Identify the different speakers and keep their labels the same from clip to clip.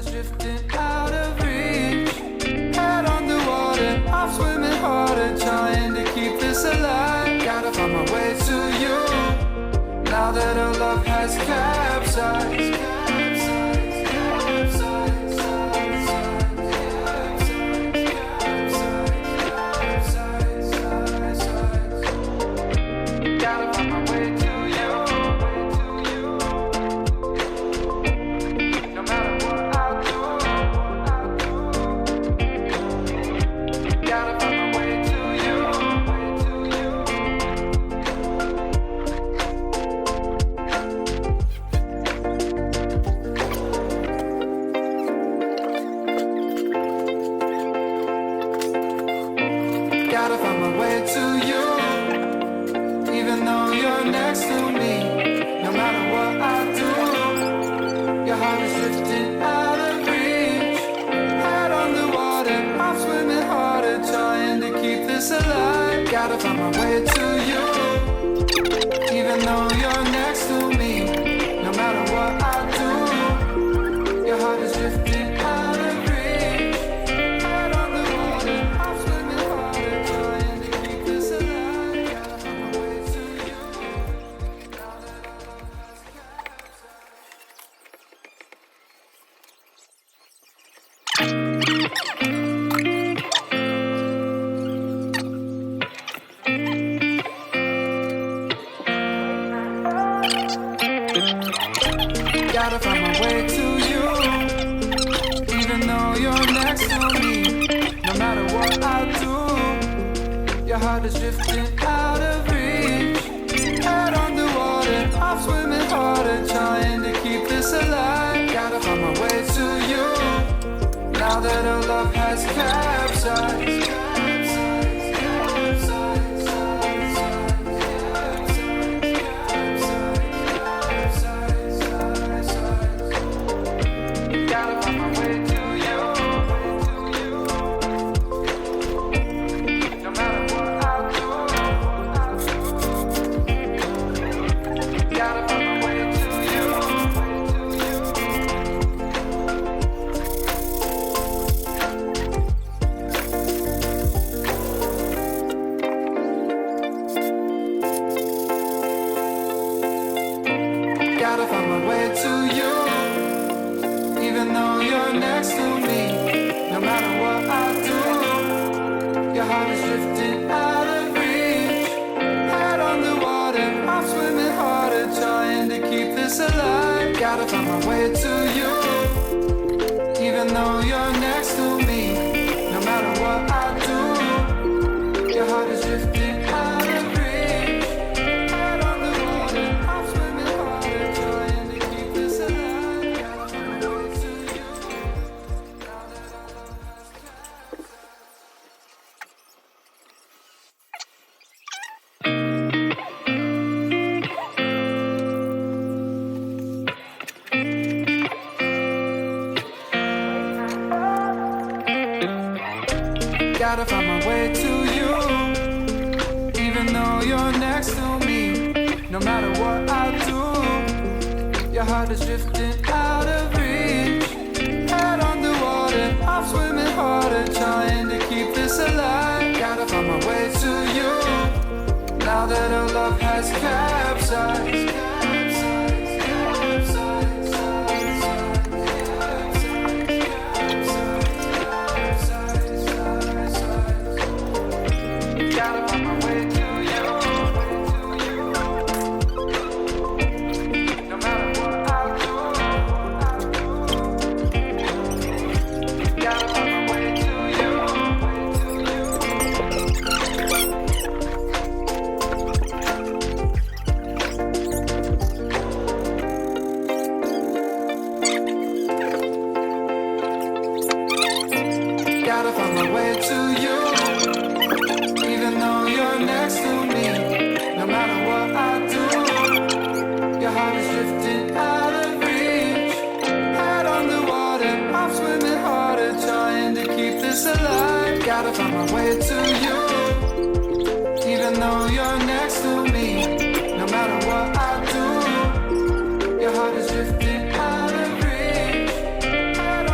Speaker 1: is drifting out of reach. Head underwater, I'm swimming harder, trying to keep this alive. Gotta find my way to you, now that our love has capsized. Gotta find my way to you, even though you're next to me. No matter what I do, your heart is drifting out of reach. Head underwater, I'm swimming harder, trying to keep this alive. Gotta find my way to you, even though you're next to me. No matter what I do, your heart is drifting out of reach. Head underwater, I'm swimming harder, trying to keep this alive. Gotta find my way to you, now that our love has capsized. Gotta find my way to you, even though you're next to me. No matter what I do, your heart is drifting out of reach. Head underwater, I'm swimming harder, trying to keep this alive. Gotta find my way to you, now that our love has capsized. Gotta find my way to you, no matter what I do. Gotta find my way to you. Gotta find my way to you, even though you're next to me. No matter what I do, your heart is drifting out of reach. Head underwater, I'm swimming harder, trying to keep this alive. Gotta find my way to you, even though you're next to me. No matter what I do, your heart is drifting out of reach. Head underwater, I'm swimming harder, trying to keep this alive. Gotta find my way to you, now that our love has capsized. Gotta find my way to you, even though you're next to me. No matter what I do, your heart is drifting out of reach. Head underwater, I'm swimming harder, trying to keep this alive. Gotta find my way to you, now that our love has capsized. Gotta find my way to you, no matter what I do. Gotta find my way to you. Gotta find my way to you, even though you're next to me. No matter what I do, your heart is drifting out of reach. Head underwater, I'm swimming harder, trying to keep this alive. Gotta find my way to you, even though you're next to me. No matter what I do, your heart is drifting out of reach. Head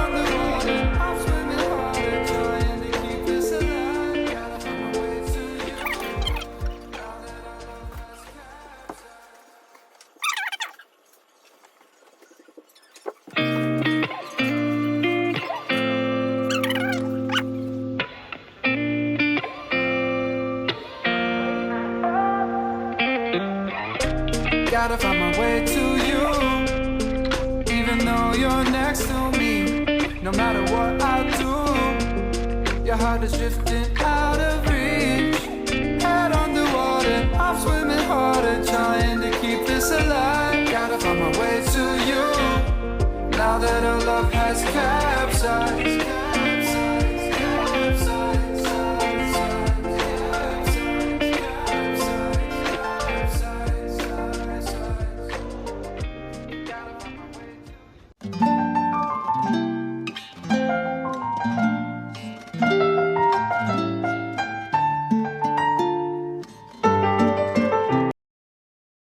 Speaker 1: Gotta find my way to you, even though you're next to me. No matter what I do, your heart is drifting out of reach. Head underwater, I'm swimming harder, trying to keep this alive. Gotta find my way to you, now that our love has capsized.